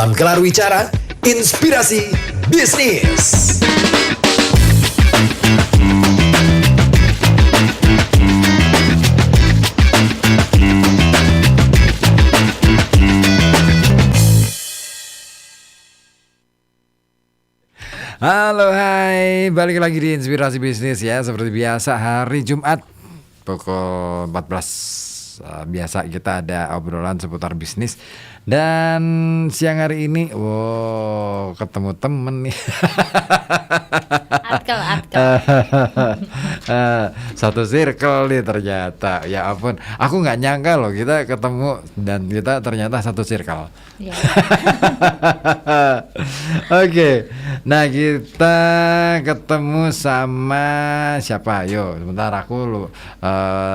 Kelar Wicara, Inspirasi Bisnis. Halo, hai, balik lagi di Inspirasi Bisnis ya. Seperti biasa hari Jumat pukul 14 biasa kita ada obrolan seputar bisnis. Dan siang hari ini, wow, ketemu temen nih. Atkel. Satu circle nih ternyata. Ya ampun, aku nggak nyangka loh kita ketemu dan kita ternyata satu circle. Ya. Oke, nah kita ketemu sama siapa? Ayo, sebentar aku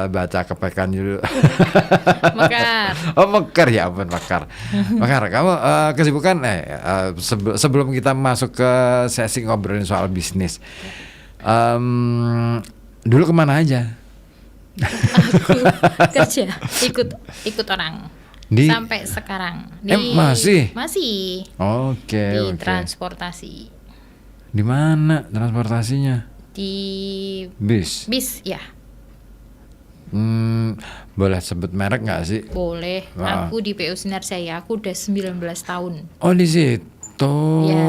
baca kepekan dulu. Mekar. Oh, Mekar, ya ampun, Mekar. Mekar, kamu kesibukan sebelum kita masuk ke sesi ngobrolin soal bisnis. Dulu kemana aja? Aku kerja ikut orang sampai sekarang. Masih? Di Oke. transportasi. Di mana transportasinya? Di Bis. ya. Boleh sebut merek nggak sih? Boleh. Aku di PU Sinar Jaya. Aku udah 19 tahun. Oh, di situ. Ya.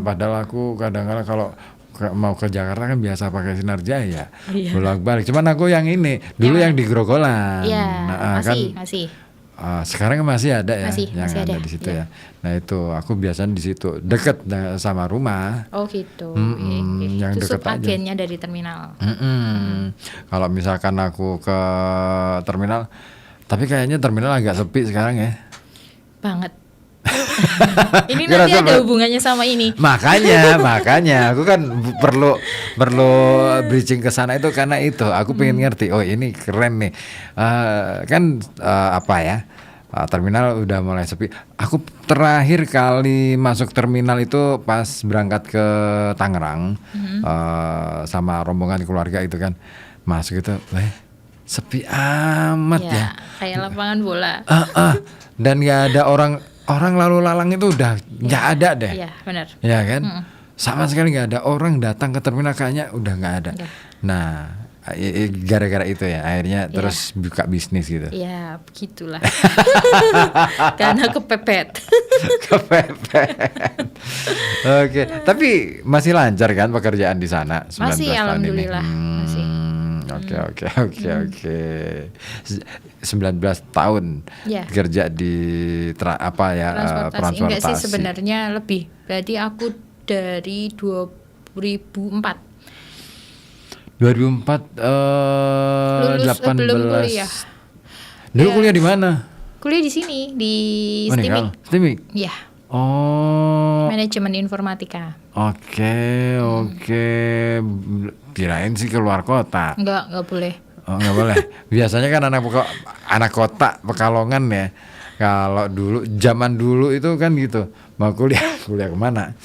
Padahal aku kadang-kadang kalau mau ke Jakarta kan biasa pakai Sinar Jaya. Iya. Bolak-balik. Cuman aku yang ini dulu yang di Grogolan. Iya. Kan, masih. sekarang masih ada ya, Masih ada di situ ya. Nah itu aku biasanya di situ, deket sama rumah. Oh gitu. Yang Itu deket aja. agennya dari terminal. Kalau misalkan aku ke terminal, tapi kayaknya terminal agak sepi sekarang ya. Banget. Ini nanti ada hubungannya sama ini. Makanya aku kan perlu bridging ke sana itu karena itu aku pengen ngerti. Oh, ini keren nih. Terminal udah mulai sepi. Aku terakhir kali masuk terminal itu pas berangkat ke Tangerang sama rombongan keluarga itu kan. Masuk itu, sepi amat ya. Kayak lapangan bola. Dan nggak ada orang lalu lalang itu udah nggak ada deh. Iya, benar. Ya kan? Sama sekali nggak ada orang datang ke terminal, kayaknya udah nggak ada. Ya. Nah, gara-gara itu ya akhirnya terus buka bisnis gitu. Ya, begitulah. Karena kepepet. Oke, tapi masih lancar kan pekerjaan di sana 19 Masih, tahun alhamdulillah. ini? Masih. Oke. 19 tahun Ya. kerja di transportasi. Enggak sih, sebenarnya lebih. Berarti aku dari 2004. 2004 Lulus 18. belum kuliah. Dulu kuliah di mana? Kuliah di sini, di STIMIK. Ya, Oh. manajemen informatika. Oke. Kirain sih keluar kota. Enggak boleh. Oh, nggak boleh. Biasanya kan anak kota Pekalongan ya. Kalau zaman dulu itu kan gitu. Mau kuliah kemana?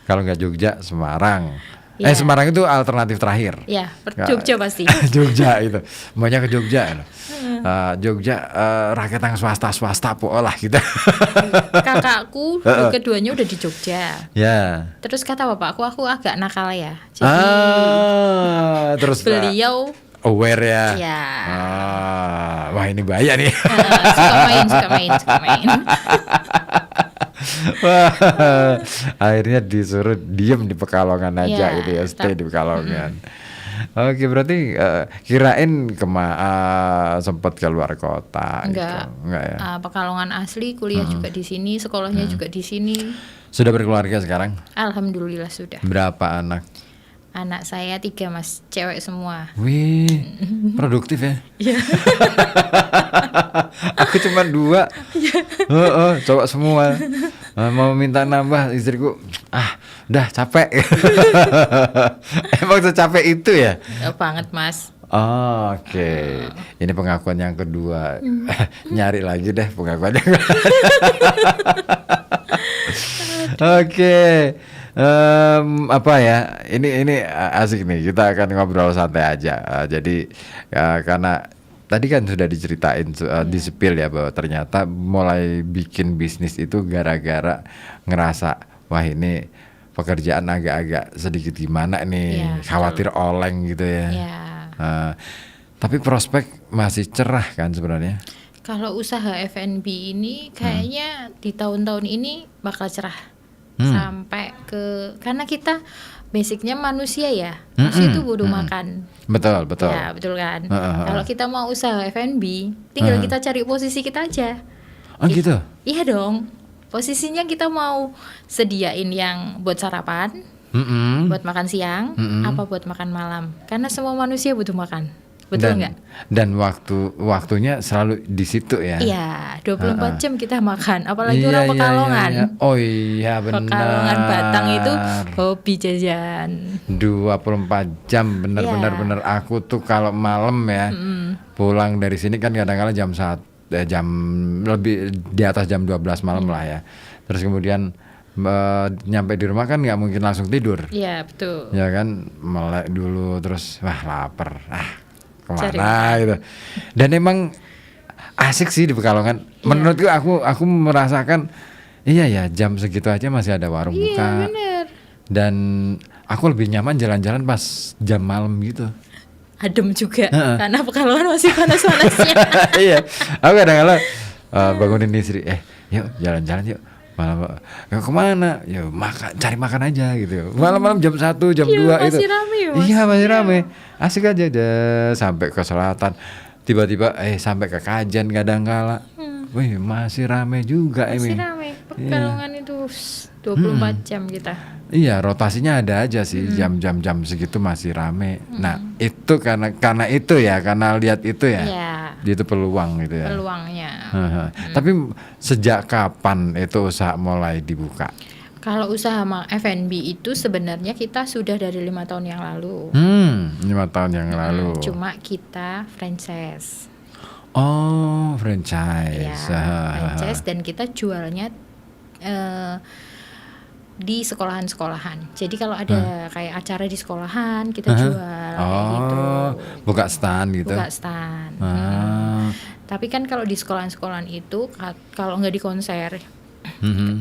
Kalau nggak Jogja, Semarang. Ya. Semarang itu alternatif terakhir. Ya, Jogja pasti. Jogja itu. Maunya ke Jogja. Jogja rakyat yang swasta pola gitu. Kakakku keduanya udah di Jogja. Ya. Terus kata bapakku, aku agak nakal ya. Jadi terus beliau aware ya. Ya. Wah, ini bahaya nih. Suka main. Wah, akhirnya disuruh diem di Pekalongan aja gitu ya, stay di Pekalongan. Oke, berarti kirain sempat keluar kota. Enggak. Gitu. Enggak ya. Pekalongan asli, kuliah juga di sini, sekolahnya juga di sini. Sudah berkeluarga sekarang? Alhamdulillah sudah. Berapa anak? Anak saya 3 mas, cewek semua. Wih, produktif ya. Iya. Aku cuma 2. Cowok semua. Mau minta nambah istriku, udah capek. Emang secapek itu ya? Banget mas. Oke. Ini pengakuan yang kedua. Nyari lagi deh pengakuan yang Oke. Apa ya? Ini asik nih. Kita akan ngobrol santai aja. Jadi karena tadi kan sudah diceritain di spill ya bahwa ternyata mulai bikin bisnis itu gara-gara ngerasa wah ini pekerjaan agak-agak sedikit gimana nih, Iya, khawatir oleng gitu ya. Ya. Tapi prospek masih cerah kan sebenarnya. Kalau usaha F&B ini kayaknya di tahun-tahun ini bakal cerah sampai karena kita basicnya manusia ya, manusia itu butuh makan. Betul. Ya betul kan. Kalau kita mau usaha F&B, tinggal kita cari posisi kita aja. Oh gitu. Iya dong. Posisinya kita mau sediain yang buat sarapan, buat makan siang, apa buat makan malam. Karena semua manusia butuh makan. Betul nggak? Dan waktunya selalu di situ ya. Iya, 24 jam kita makan. Apalagi orang Pekalongan. Iya. Oh iya benar. Pekalongan Batang itu hobi jajan. 24 jam benar-benar Iya. benar. Aku tuh kalau malam ya pulang dari sini kan kadang-kadang jam lebih di atas jam 12 malam lah ya. Terus kemudian nyampe di rumah kan nggak mungkin langsung tidur. Iya, betul. Ya kan melek dulu terus wah lapar. Cari Kemana gitu. Dan emang asik sih di Pekalongan. Menurutku aku merasakan iya ya jam segitu aja masih ada warung Iya, buka. bener. Dan aku lebih nyaman jalan-jalan pas jam malam gitu. Adem juga karena Pekalongan masih panas-panasnya. Iya, aku kadang-kadang bangunin istri, yuk jalan-jalan yuk. Malam, ya kemana? Ya cari makan aja gitu. Malam-malam jam 1, jam 2 itu. Masih rame ya, Mas. Iya masih rame. Asik aja deh sampai ke selatan. Tiba-tiba sampai ke Kajen kadang-kala. Wih masih rame juga Masih ini. rame. Pekalongan itu 24 jam kita. Iya rotasinya ada aja sih jam-jam segitu masih rame. Nah itu karena itu ya karena lihat itu ya. Iya. Itu peluang gitu ya. Peluangnya. Tapi sejak kapan itu usaha mulai dibuka? Kalau usaha F&B itu sebenarnya kita sudah dari 5 tahun yang lalu. 5 tahun yang lalu. Cuma kita franchise. Oh franchise. Ya, franchise dan kita jualnya di sekolahan-sekolahan. Jadi kalau ada kayak acara di sekolahan kita jual kayak gitu. Buka stand gitu. Buka stand. Tapi kan kalau di sekolahan-sekolahan itu kalau nggak di konser,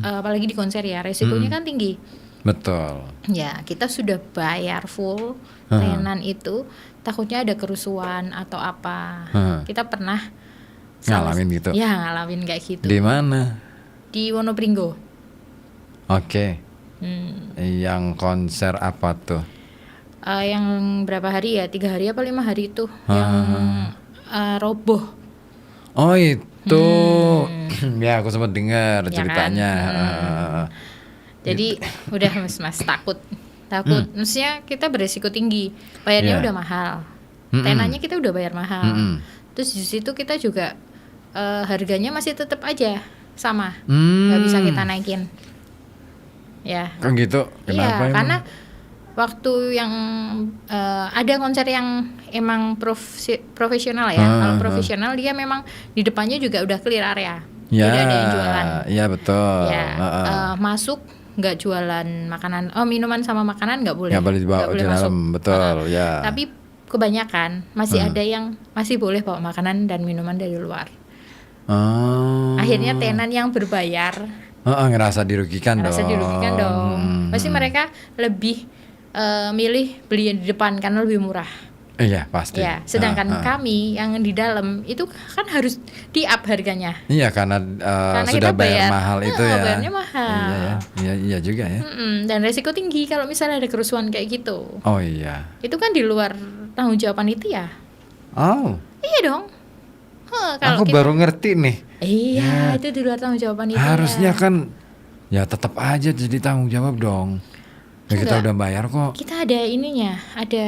apalagi di konser ya resikonya kan tinggi. Betul. Ya kita sudah bayar full tenan itu, takutnya ada kerusuhan atau apa. Kita pernah ngalamin gitu. Ya ngalamin kayak gitu. Di mana? Di Wonopringgo. Oke. Yang konser apa tuh? Yang berapa hari ya? 3 hari apa 5 hari itu yang roboh. Oh itu. Ya aku sempat dengar Ya ceritanya. kan? Jadi udah mas takut. Maksudnya kita beresiko tinggi. Bayarnya Iya. udah mahal. Tenanya kita udah bayar mahal. Terus di situ kita juga harganya masih tetap aja sama. Nggak bisa kita naikin. Ya. Kok gitu? Iya, Kenapa emang? karena waktu yang ada konser yang emang profesional ya. Kalau profesional dia memang di depannya juga udah clear area. Ya, Tidak ada yang jualan. iya betul. Ya, masuk nggak jualan makanan, minuman sama makanan nggak boleh. Nggak boleh dibawa Nggak boleh di dalam, masuk. betul, ya. Tapi kebanyakan masih ada yang masih boleh bawa makanan dan minuman dari luar. Akhirnya tenan yang berbayar ngerasa dirugikan dong. Pasti mereka lebih milih beli di depan karena lebih murah. Iya pasti. Ya, sedangkan kami yang di dalam itu kan harus di up harganya. Iya karena sudah kita bayar mahal itu ya. Bayarnya mahal. Iya juga ya. Dan resiko tinggi kalau misalnya ada kerusuhan kayak gitu. Oh iya. Itu kan di luar tanggung jawab panitia. Oh. Iya dong. Aku baru ngerti nih. Iya, itu di luar tanggung jawab panitia. Harusnya kan ya tetap aja jadi tanggung jawab dong. Ya kita udah bayar kok. Kita ada ininya, ada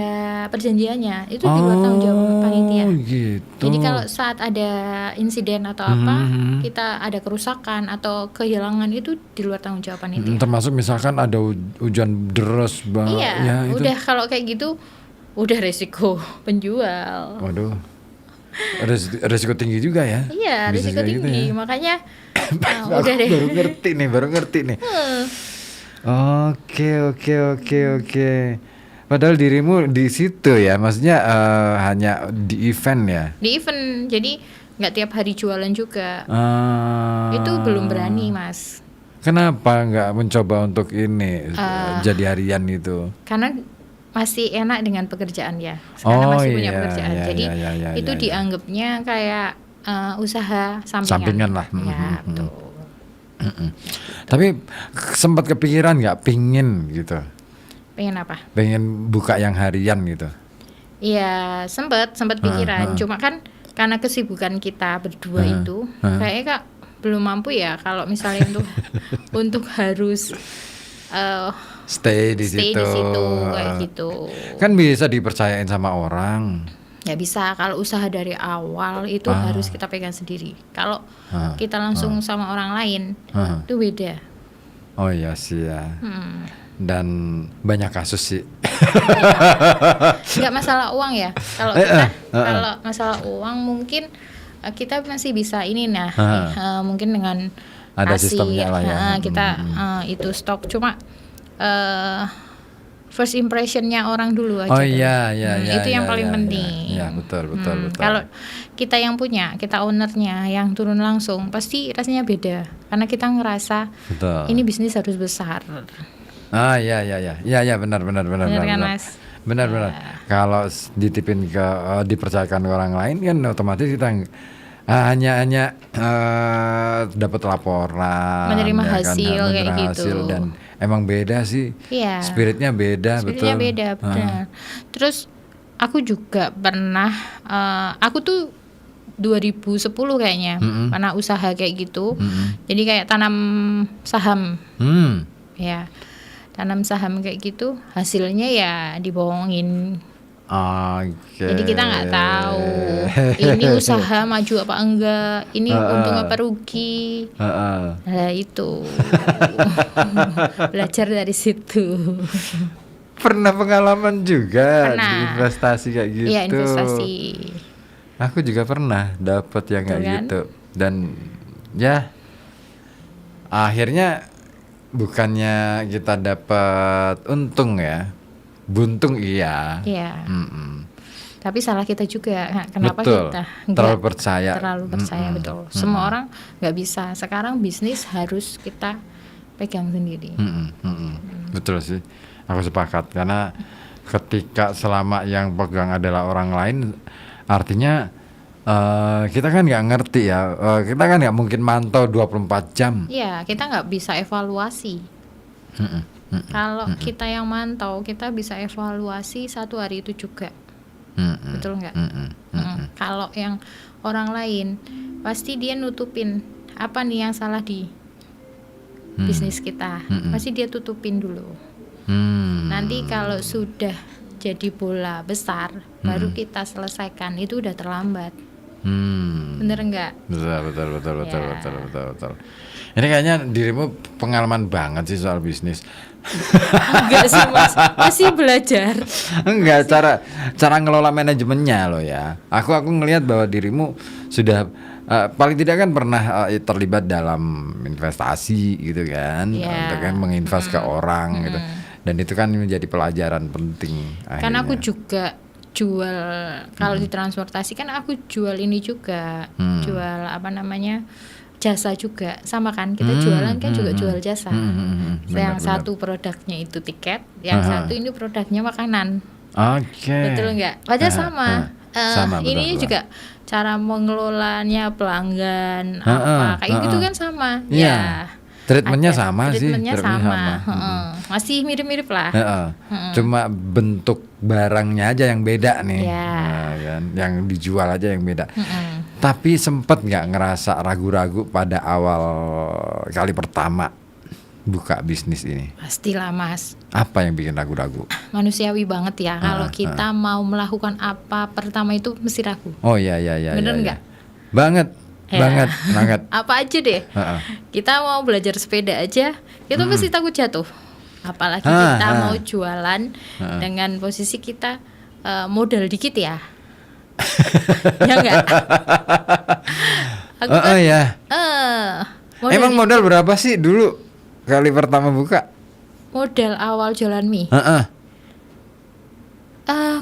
perjanjiannya. Itu di luar tanggung jawab panitia. Gitu. Jadi kalau saat ada insiden atau apa, kita ada kerusakan atau kehilangan itu di luar tanggung jawab panitia. Termasuk misalkan ada hujan deras banget. Iya, Ya, itu. udah kalau kayak gitu udah resiko penjual. Waduh. Resiko tinggi juga ya. Iya, Bisa resiko kayak gitu tinggi. ya. Makanya Aku udah deh. baru ngerti nih. Oke. Padahal dirimu di situ ya, maksudnya hanya di event ya. Di event, jadi nggak tiap hari jualan juga. Ah. Itu belum berani, Mas. Kenapa nggak mencoba untuk ini jadi harian itu? Karena masih enak dengan pekerjaan ya. Sekarang masih punya iya, pekerjaan. iya, Jadi iya, iya, itu iya, iya. dianggapnya kayak usaha sampingan. Sampingan lah. Ya, betul. Tapi sempat kepikiran nggak pingin gitu, Pengen apa? pengen buka yang harian gitu. Iya, sempat pikiran. Cuma kan karena kesibukan kita berdua itu, kayaknya Kak belum mampu ya kalau misalnya untuk harus Stay di stay situ. di situ kayak gitu. Kan bisa dipercayain sama orang. Ya bisa, kalau usaha dari awal itu harus kita pegang sendiri. Kalau kita langsung sama orang lain itu beda. Oh iya sih ya. Dan banyak kasus sih. Nggak masalah uang ya. Kalau kita kalau masalah uang mungkin kita masih bisa ini mungkin dengan Ada kasih, sistemnya lah ya. kita itu stok, cuma first impressionnya orang dulu aja. Oh tuh. iya iya iya. Itu yang iya, paling iya, penting. Iya betul. Kalau kita yang punya, kita ownernya yang turun langsung, pasti rasanya beda. Karena kita ngerasa Betul. ini bisnis harus besar. Iya benar. Benar kan, Mas? Benar. Kalau ditipin ke dipercayakan ke orang lain kan otomatis kita hanya dapat laporan, Menerima ya kan, hasil kayak menerima gitu. hasil, dan emang beda sih. Iya. Spiritnya beda, Spiritnya betul. beda, benar. Terus aku juga pernah, aku tuh 2010 kayaknya pernah usaha kayak gitu. Jadi kayak tanam saham, ya tanam saham kayak gitu. Hasilnya ya dibohongin. Oke. Jadi kita nggak tahu ini usaha maju apa enggak, ini untung apa rugi. Nah itu belajar dari situ. Pernah pengalaman juga Pernah. di investasi kayak gitu. Iya, investasi. Aku juga pernah dapat yang kayak Betul kan? gitu, dan ya akhirnya bukannya kita dapat untung ya, buntung iya. Iya. Tapi salah kita juga. Kenapa Betul. kita Terlalu percaya. Terlalu percaya, betul. Semua orang nggak bisa. Sekarang bisnis harus kita pegang sendiri. Betul sih, aku sepakat, karena ketika selama yang pegang adalah orang lain, artinya kita kan nggak ngerti ya, kita kan nggak mungkin mantau 24 jam. Iya, kita nggak bisa evaluasi. Kalau kita yang mantau, kita bisa evaluasi satu hari itu juga. Betul nggak? Kalau yang orang lain, pasti dia nutupin apa nih yang salah di bisnis kita. Pasti dia tutupin dulu. Nanti kalau sudah jadi bola besar, baru kita selesaikan. Itu udah terlambat. Bener nggak? Betul. Ini kayaknya dirimu pengalaman banget sih soal bisnis. Enggak sih, Mas, masih belajar. Enggak, cara ngelola manajemennya loh ya. Aku ngelihat bahwa dirimu sudah paling tidak kan pernah terlibat dalam investasi gitu kan, Iya. untuk kan menginvest ke orang gitu. Dan itu kan menjadi pelajaran penting. Karena aku akhirnya. juga jual, kalau di transportasi kan aku jual ini juga, jual apa namanya, jasa juga, sama kan, kita jualan kan juga jual jasa. Yang satu produknya itu tiket, yang satu ini produknya makanan. Oke. Betul nggak? Padahal sama. Sama, betul, Ini betul. juga cara mengelolanya pelanggan apa kayak gitu kan sama. Iya. Ya. Treatmentnya Ada. sama sih. Treatmentnya treatmentnya sama. Heeh. Masih mirip-mirip lah. Cuma bentuk barangnya aja yang beda nih. Iya. Nah, kan? Yang dijual aja yang beda. Tapi sempet nggak ngerasa ragu-ragu pada awal kali pertama buka bisnis ini? Pastilah, Mas. Apa yang bikin ragu-ragu? Manusiawi banget ya. Kalau kita mau melakukan apa pertama itu mesti ragu. Oh iya. Bener iya. nggak? Banget. Ya. Banget. Apa aja deh. Kita mau belajar sepeda aja, kita pasti takut jatuh. Apalagi kita mau jualan dengan posisi kita modal dikit ya. Ya enggak? Aku kan, ya. Emang dikit. modal berapa sih dulu kali pertama buka? Modal awal jualan mie.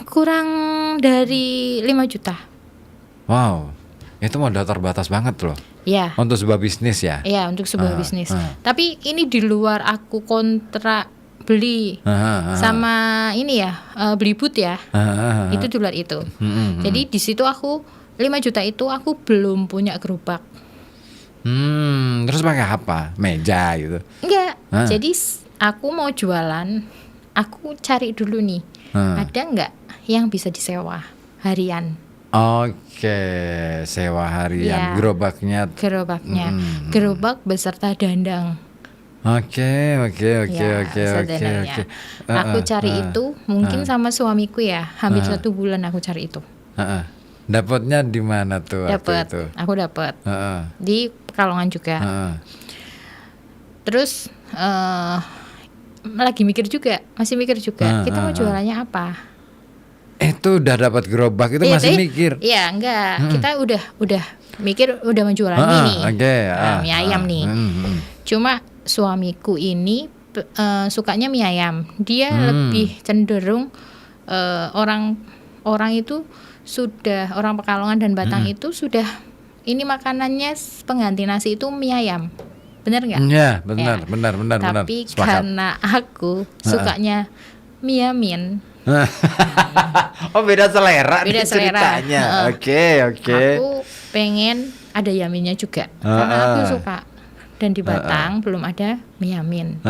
Kurang dari 5 juta. Wow, itu modal terbatas banget loh Ya. untuk sebuah bisnis ya. Ya, untuk sebuah bisnis. Tapi ini di luar aku kontrak beli sama ini ya, beli boot ya. Itu di luar itu. Jadi di situ aku 5 juta itu aku belum punya gerobak. Terus pakai apa? Meja gitu. Enggak. Jadi aku mau jualan, aku cari dulu nih. Ada enggak yang bisa disewa harian? Oke, sewa harian. Ya. Gerobaknya. Gerobak beserta dandang. Oke. Sederhananya. Aku cari itu mungkin sama suamiku ya, hampir 1 bulan aku cari itu. Dapatnya di mana tuh? Dapat, aku dapat di Pekalongan juga. Terus masih mikir juga, kita mau jualannya apa? Itu udah dapat gerobak itu masih mikir? Iya, enggak. Kita udah mikir udah mau jualan ini. Mie ayam nih. Cuma suamiku ini sukanya mie ayam. Dia lebih cenderung orang itu sudah, orang Pekalongan dan Batang itu sudah, ini makanannya pengganti nasi itu mie ayam. Bener nggak? Iya, benar. Tapi Sepakat. karena aku sukanya mie yamin. Oh, beda selera Beda nih ceritanya. Oke. Aku pengen ada yaminnya juga karena aku suka. Dan di Batang belum ada mie yamin.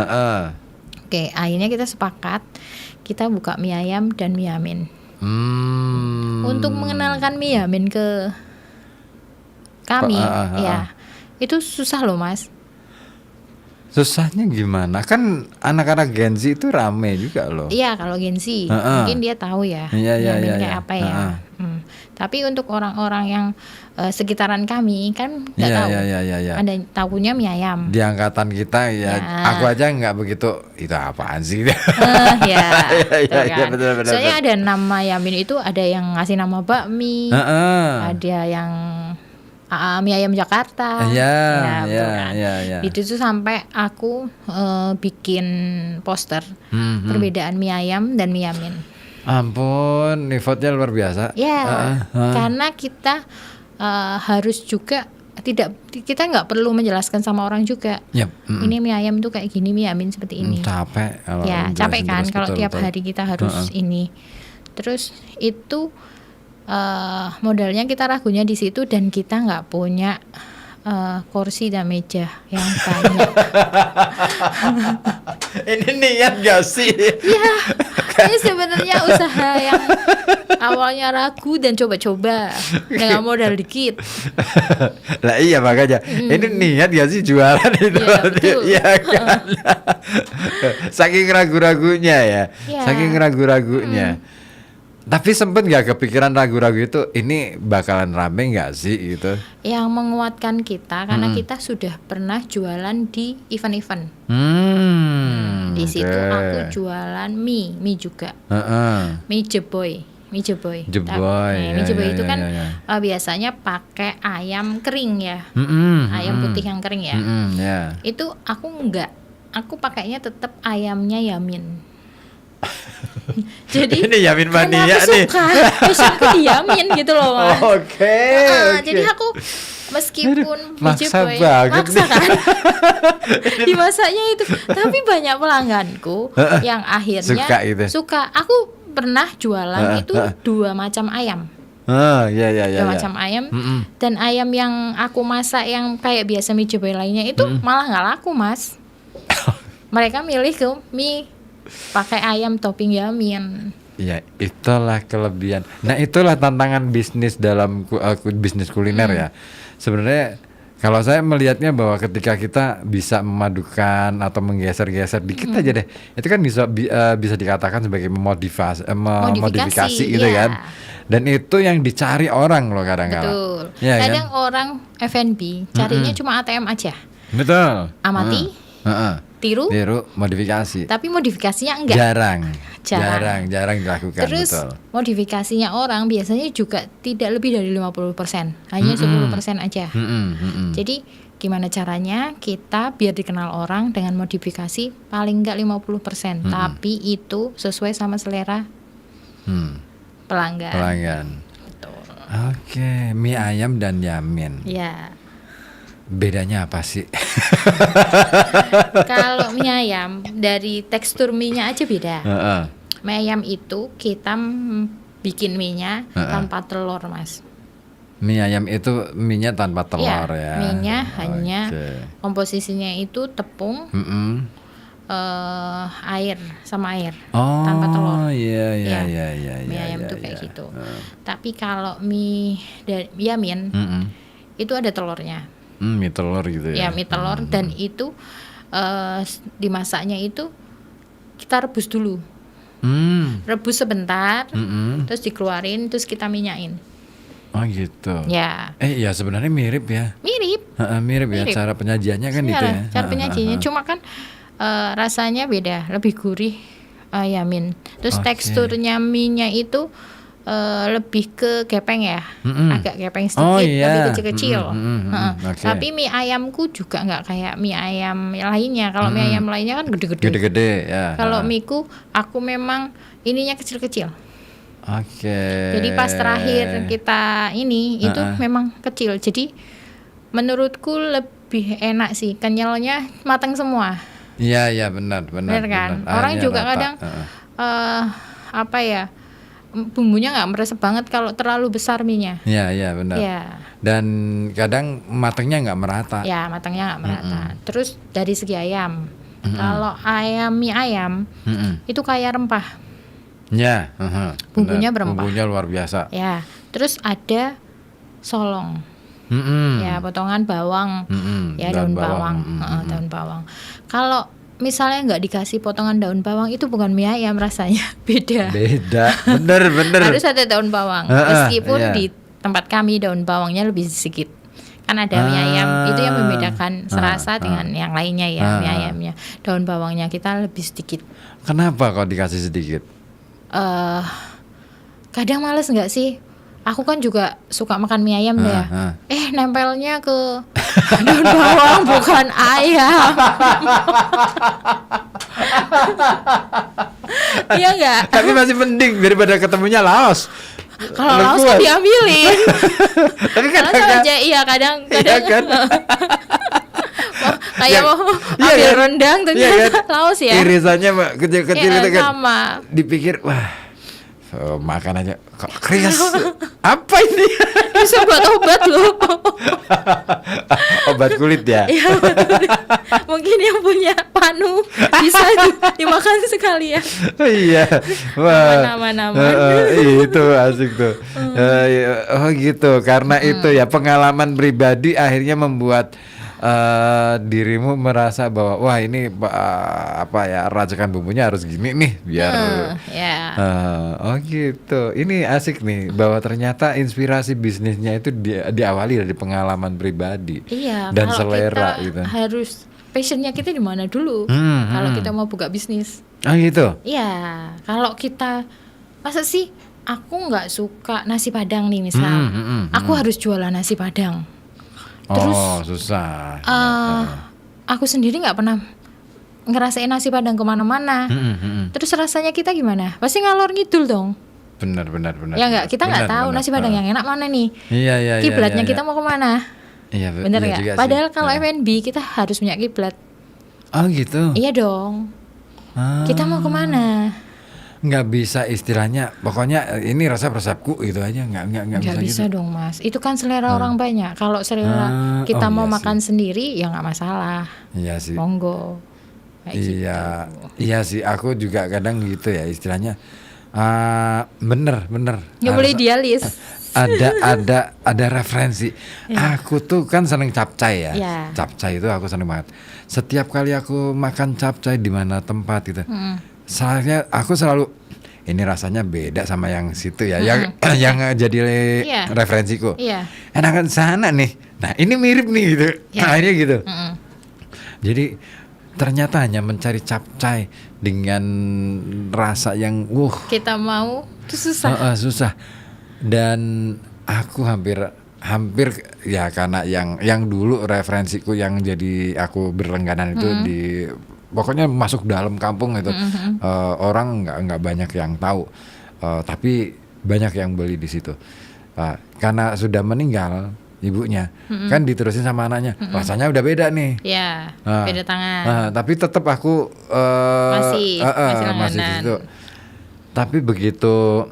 Oke, akhirnya kita sepakat kita buka mie ayam dan mie yamin. Untuk mengenalkan mie yamin ke kami, ya itu susah loh Mas. Susahnya gimana? Kan anak-anak Gen Z itu rame juga loh. Iya, kalau Gen Z mungkin dia tahu ya mie yamin kayak apa ya. Tapi untuk orang-orang yang sekitaran kami kan nggak tahu. Ada tahunya mie ayam. Di angkatan kita ya, aku aja nggak begitu. Itu apaan sih? Betul. Soalnya ada nama yamin itu, ada yang ngasih nama bakmi, ada yang mie ayam Jakarta. Itu tuh sampai aku bikin poster perbedaan mie ayam dan mie yamin. Ampun, effortnya luar biasa. Ya, karena kita harus juga kita nggak perlu menjelaskan sama orang juga. Ini mie ayam tuh kayak gini, mie yamin seperti ini. Capek. Capek kan kalau tiap hari kita harus ini. Terus itu modalnya kita ragunya di situ, dan kita nggak punya kursi dan meja yang banyak. Ini niat gak sih? Ya, ini sebenarnya usaha yang awalnya ragu dan coba-coba dengan modal dikit. Lah iya makanya ini niat gak sih jualan itu? Iya kan? Saking ragu-ragunya ya. Saking ragu-ragunya. Tapi sempet gak kepikiran ragu-ragu itu ini bakalan rame gak sih gitu? Yang menguatkan kita karena kita sudah pernah jualan di event-event. Di situ aku jualan mie juga. Mie jeboy. Mie jeboy itu kan biasanya pakai ayam kering ya. Ayam putih yang kering ya. Itu aku enggak. Aku pakainya tetap ayamnya yamin. Jadi ini yamin mania nih. Passionku di yamin gitu loh Mas. Jadi aku meskipun maksa kan dimasaknya itu, tapi banyak pelangganku yang akhirnya suka. Aku pernah jualan itu 2 macam ayam. Dua macam ayam. Dan ayam yang aku masak yang kayak biasa mie jeboy lainnya itu malah nggak laku Mas. Mereka milih ke mie pakai ayam topping yamin. Ya itulah kelebihan. Nah itulah tantangan bisnis dalam bisnis kuliner ya. Sebenarnya kalau saya melihatnya bahwa ketika kita bisa memadukan atau menggeser-geser dikit aja deh, itu kan bisa dikatakan sebagai modifikasi gitu kan. Dan itu yang dicari orang loh kadang-kadang. Betul. Kadang kan? Orang F&B carinya cuma ATM aja. Betul. Amati. Tiru, modifikasi. Tapi modifikasinya enggak. Jarang dilakukan. Terus betul. Modifikasinya orang biasanya juga tidak lebih dari 50%, hanya 10% aja. Jadi gimana caranya kita biar dikenal orang dengan modifikasi paling enggak 50%, tapi itu sesuai sama selera pelanggan. Betul. Oke, mie ayam dan yamin. Ya. Bedanya apa sih? Kalau mie ayam dari tekstur mie-nya aja beda. Heeh. Mie ayam itu kita bikin mie-nya tanpa telur, Mas. Mie ayam itu mie-nya tanpa telur Iya, ya. mie-nya hanya Oke. komposisinya itu tepung, air sama air Oh, tanpa telur. iya Ya, iya. mie ayam tuh kayak iya. gitu. Tapi kalau mie dari yamin itu ada telurnya. Mie telur gitu ya. Ya, mie telur dan itu dimasaknya itu kita rebus dulu. Rebus sebentar, terus dikeluarin, terus kita minyakin. Oh gitu. Ya, Ya sebenarnya mirip ya. mirip. Mirip ya, Mirip. cara penyajiannya kan gitu ya. Cara penyajiannya cuma kan rasanya beda, lebih gurih yamin. Terus Oke. teksturnya mie-nya itu lebih ke gepeng ya, agak gepeng sedikit, Oh, iya. lebih kecil-kecil. Heeh. Oke. Tapi mie ayamku juga nggak kayak mie ayam lainnya. Kalau mie ayam lainnya kan gede-gede. Gede-gede ya. Kalau mieku, aku memang ininya kecil-kecil. Oke. Jadi pas terakhir kita ini itu memang kecil. Jadi menurutku lebih enak sih, kenyalnya matang semua. Iya benar. Bener kan? benar. Orang Airnya juga rata. kadang apa ya, bumbunya nggak meresap banget kalau terlalu besar mie-nya. Iya benar. Ya, Dan kadang matangnya nggak merata. ya matangnya nggak merata. Terus dari segi ayam, kalau mie ayam itu kaya rempah. Ya. Bumbunya benar. berempah. Bumbunya luar biasa. Ya, terus ada solong. Ya, potongan bawang. Ya, daun bawang. Daun bawang. Kalau misalnya nggak dikasih potongan daun bawang, itu bukan mie ayam rasanya, beda. Bener. Harus ada daun bawang. Meskipun di tempat kami daun bawangnya lebih sedikit. Kan ada mie ayam itu yang membedakan serasa dengan yang lainnya ya, mie ayamnya. Daun bawangnya kita lebih sedikit. Kenapa kok dikasih sedikit? Kadang males nggak sih? Aku kan juga suka makan mie ayam deh ya. Nempelnya ke daun bawang bukan ayam. Iya nggak? Tapi masih mending daripada ketemunya laos. Kalau laos kan diambilin. Tapi Laos kadang aja iya kadang kan? kayak mau Iya ambil kan? rendang ternyata Iya kan? laos ya. Irisannya kecil-kecil Iya, itu kan. sama. Dipikir wah makan aja kok krias. Apa ini? Bisa buat obat loh. Obat kulit ya. Iya, mungkin yang punya panu bisa dimakan sekalian. Iya. Wah. Aman-aman. Itu asik tuh. Oh gitu. Karena itu ya pengalaman pribadi akhirnya membuat dirimu merasa bahwa wah ini apa ya racikan bumbunya harus gini nih biar Ya. oh gitu. Ini asik nih bahwa ternyata inspirasi bisnisnya itu diawali dari pengalaman pribadi Iya, dan kalau selera kita gitu. harus passionnya kita di mana dulu kalau kita mau buka bisnis. Oh gitu. Iya, kalau kita masa sih aku nggak suka nasi padang nih misal, aku harus jualan nasi padang. Terus susah. aku sendiri nggak pernah ngerasain nasi padang kemana-mana. Terus rasanya kita gimana? Pasti ngalor ngidul dong. Benar. Ya nggak, kita nggak tahu nasi padang yang enak mana nih. Iya. Kiblatnya kita mau kemana? Iya, Bener iya nggak? juga sih. Padahal kalau Iya. F&B kita harus punya kiblat. Oh gitu. Iya dong. Kita mau kemana? Nggak bisa istilahnya, pokoknya ini resepku gitu aja, nggak Nggak bisa gitu. dong mas. Itu kan selera orang banyak. Kalau selera kita oh, mau iya makan sendiri ya nggak masalah. Iya sih. Monggo. Kayak Iya sih. Aku juga kadang gitu ya istilahnya. Bener. Nggak boleh dialis. Ada referensi. Aku tuh kan seneng capcay ya. Iya. Capcay itu aku seneng banget. Setiap kali aku makan capcay di mana tempat gitu. Soalnya aku selalu ini rasanya beda sama yang situ ya, yang jadi Iya. referensiku. Iya. Enakan sana nih. Nah ini mirip nih gitu. Iya. Nah, akhirnya gitu. Jadi ternyata hanya mencari capcay dengan rasa yang Kita mau itu susah. susah. Dan aku hampir ya karena yang dulu referensiku yang jadi aku berlangganan itu di pokoknya masuk dalam kampung itu orang nggak banyak yang tahu. tapi banyak yang beli di situ. Karena sudah meninggal ibunya, kan diterusin sama anaknya. Rasanya udah beda nih. Ya, beda tangan. Tapi tetap aku masih masih di situ. Tapi begitu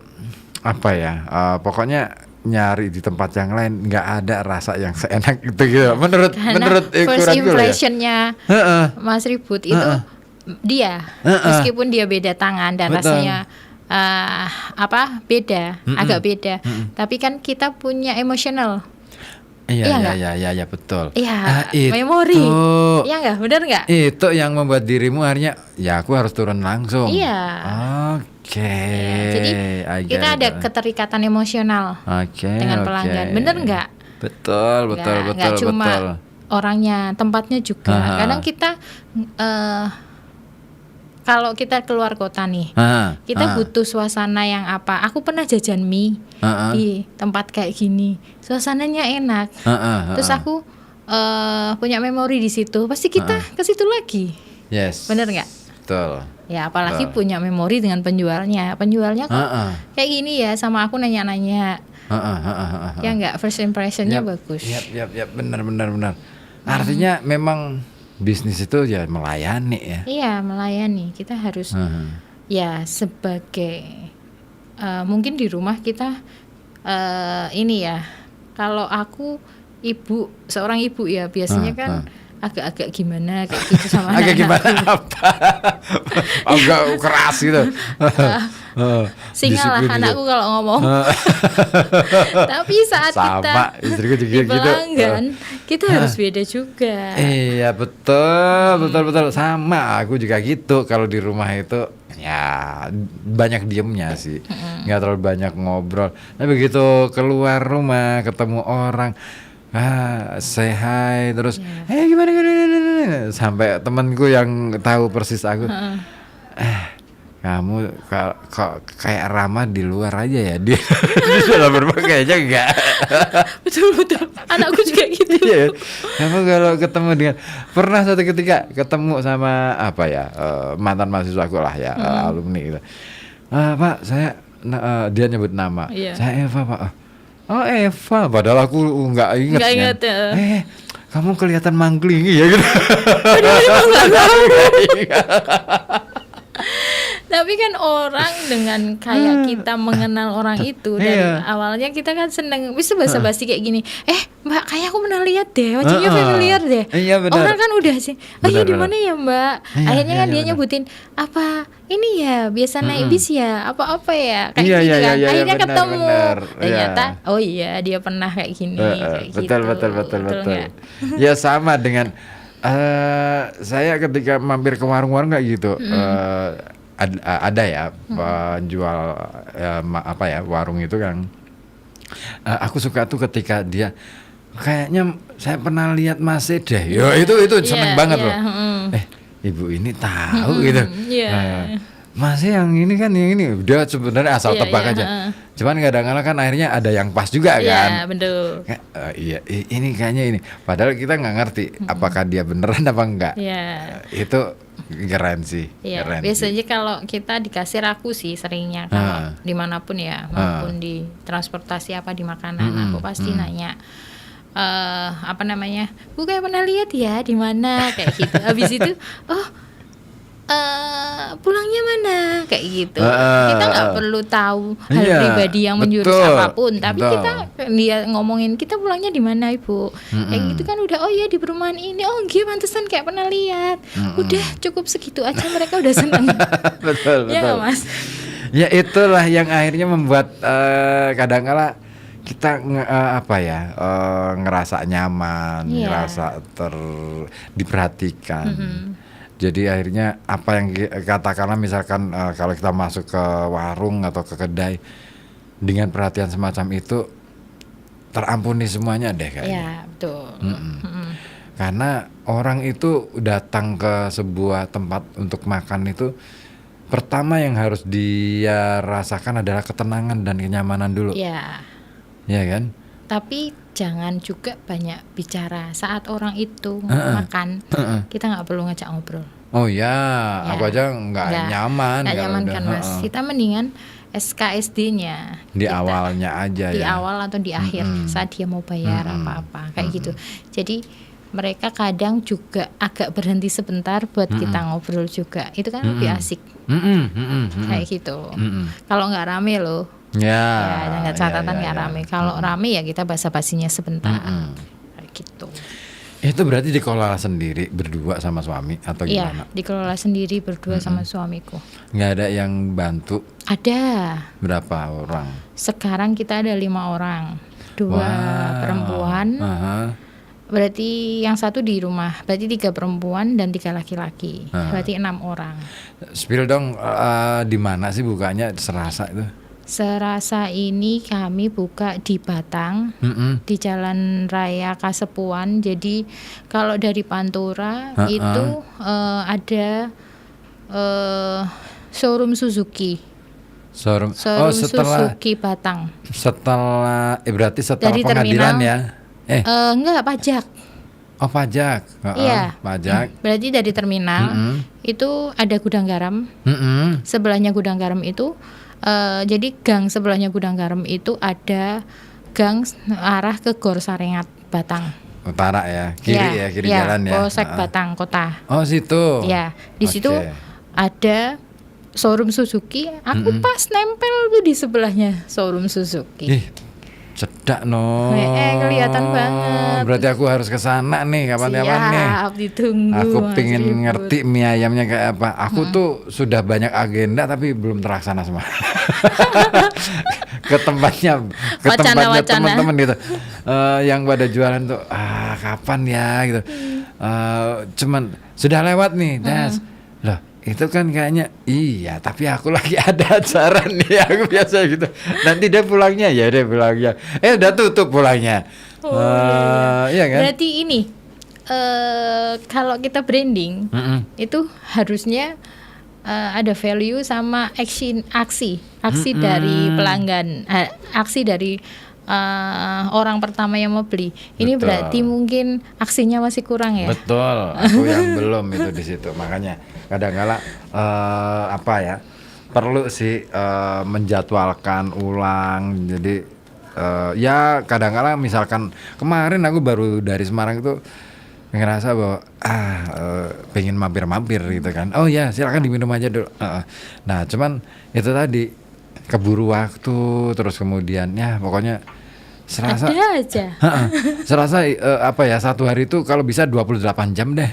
apa ya? Pokoknya nyari di tempat yang lain nggak ada rasa yang seenak itu gitu. Menurut first ukuran gue ya. impressionnya Mas Ribut itu dia, meskipun dia beda tangan dan Betul. rasanya beda, agak beda. Tapi kan kita punya emosional. Iya betul. Iya, itu, memori. Iya nggak, benar nggak? Itu yang membuat dirimu akhirnya ya aku harus turun langsung. Iya. Oke. Iya, jadi kita ada keterikatan emosional dengan pelanggan, bener nggak? Betul. Nggak cuma orangnya, tempatnya juga. Kadang kita kalau kita keluar kota nih, kita butuh suasana yang apa? Aku pernah jajan mie di tempat kayak gini, suasananya enak. Terus aku punya memori di situ, pasti kita ke situ lagi. Yes. Bener nggak? Betul. Ya apalagi punya memori dengan penjualnya. Penjualnya kok kayak gini ya, sama aku nanya-nanya. Ya nggak, first impressionnya bagus. Yap, benar. Artinya memang bisnis itu ya melayani ya. Iya, melayani. Kita harus ya sebagai mungkin di rumah kita ini ya. Kalau aku seorang ibu ya biasanya kan agak-agak gimana kayak gitu sama anak-anak. Agak gimana apa? Agak keras gitu. Singa lah anakku kalau ngomong. Tapi saat sama, kita istriku juga di gitu. pelanggan, kita harus beda juga. Iya betul sama. Aku juga gitu. Kalau di rumah itu ya banyak diemnya sih, nggak terlalu banyak ngobrol. Tapi begitu keluar rumah ketemu orang, say hi terus, gimana, sampai temanku yang tahu persis aku, kamu kok kayak ramah di luar aja ya, dia di dalam rumah kayaknya enggak. betul anakku juga gitu. Iya, kamu kalau ketemu dengan, pernah satu ketika ketemu sama mantan mahasiswa aku lah ya, alumni gitu. Pak saya dia nyebut nama, saya Eva Pak. Oh Eva, padahal aku nggak ingat. Nggak ingat ya. Kamu kelihatan mangkling ya gitu. Tapi kan orang dengan kayak kita mengenal orang itu dari awalnya kita kan seneng, bisa basa-basi kayak gini. Mbak, kayak aku pernah lihat deh, wajahnya familiar deh. Iya, benar. Orang kan udah sih. Iya di mana ya Mbak? Akhirnya kan dia nyebutin apa? Ini ya biasa naik bis ya, apa ya kayak gitu kan. Akhirnya ketemu. Ternyata oh iya dia pernah kayak gini. Kayak Betul. Ya sama dengan saya ketika mampir ke warung-warung kayak gitu. Ada ya penjual warung itu kan, aku suka tuh ketika dia kayaknya saya pernah lihat Mas deh, itu seneng banget loh. Ibu ini tahu gitu. Mas yang ini kan, yang ini udah sebenarnya asal tebak aja. Cuman kadang-kadang kan akhirnya ada yang pas juga kan. Iya betul. Ini kayaknya ini. Padahal kita nggak ngerti apakah dia beneran apa enggak. Itu keren sih. Iya. Biasanya kalau kita di kasir, aku sih seringnya kalau dimanapun ya, maupun di transportasi apa di makanan, aku pasti nanya. Bu kayak pernah lihat ya di mana kayak gitu. Habis itu pulangnya mana kayak gitu. Kita nggak perlu tahu hal pribadi yang menjurus apapun, tapi dia ngomongin kita pulangnya di mana Ibu, kayak gitu kan udah, oh ya di perumahan ini, oh gitu pantesan kayak pernah lihat. Udah cukup segitu aja mereka udah seneng. betul ya Mas. Ya itulah yang akhirnya membuat kadang-kala kita ngerasa nyaman, ngerasa diperhatikan. Jadi akhirnya apa yang katakanlah misalkan kalau kita masuk ke warung atau ke kedai dengan perhatian semacam itu, terampuni semuanya deh kayaknya. Ya betul. Karena orang itu datang ke sebuah tempat untuk makan itu, pertama yang harus dia rasakan adalah ketenangan dan kenyamanan dulu. Iya. Iya kan? Tapi jangan juga banyak bicara saat orang itu makan. Kita nggak perlu ngajak ngobrol. Oh ya, aku aja nggak nyaman. Nggak nyaman kan Mas. Kita mendingan SKSD-nya Di kita- awalnya aja di ya. awal atau di akhir saat dia mau bayar apa-apa kayak gitu. Jadi mereka kadang juga agak berhenti sebentar buat kita ngobrol juga. Itu kan lebih asik kayak gitu. Kalau nggak rame loh. Ya. Ya, catatan nggak rame. Kalau rame ya kita basa-basinya sebentar. Kayak gitu. Itu berarti dikelola sendiri berdua sama suami atau Iya, gimana? dikelola sendiri berdua sama suamiku. Nggak ada yang bantu? Ada. Berapa orang? Sekarang kita ada 5 orang, 2 Wow. perempuan. Aha. Berarti yang satu di rumah. Berarti 3 perempuan dan 3 laki-laki. Berarti 6 orang. Spill dong, di mana sih bukanya Serasa itu? Serasa ini kami buka di Batang, di Jalan Raya Kasepuan. Jadi kalau dari Pantura itu ada showroom Suzuki. Showroom. Showroom setelah Suzuki Batang. berarti setelah Dari pengadilan terminal. ya? Enggak, pajak. Oh pajak. Iya. Pajak. Berarti dari terminal itu ada gudang garam. Sebelahnya gudang garam itu jadi gang sebelahnya gudang garam itu ada gang arah ke Gor Sarengat Batang. Utara ya, kiri jalan ya. Polsek Batang Kota. Oh situ. Ya, di situ Oke. ada showroom Suzuki. Aku pas nempel tuh di sebelahnya showroom Suzuki. Ih, cedak no. Kelihatan banget. Berarti aku harus ke sana nih kapan-kapan nih. Siap, ditunggu. Aku Mas pengen Ribut. ngerti mie ayamnya kayak apa. Aku tuh sudah banyak agenda tapi belum terlaksana semua. ke tempatnya Wacana. teman-teman gitu. Yang pada jualan tuh kapan ya gitu. Cuman sudah lewat nih, Des. Loh, itu kan kayaknya iya, tapi aku lagi ada acara nih, aku biasa gitu. Nanti dia pulangnya udah tutup pulangnya. Iya kan? Berarti ini kalau kita branding itu harusnya ada value sama aksi dari pelanggan, aksi dari orang pertama yang mau beli. Ini Betul. berarti mungkin aksinya masih kurang ya. Betul, aku yang belum itu di situ. Makanya kadang-kala perlu sih menjadwalkan ulang. Jadi ya kadang-kala misalkan kemarin aku baru dari Semarang itu ngerasa bahwa pengen mampir-mampir gitu kan. Oh ya silakan diminum aja dulu. Nah cuman itu tadi keburu waktu, terus kemudian ya pokoknya Serasa Ada aja. Serasa satu hari itu kalau bisa 28 jam deh.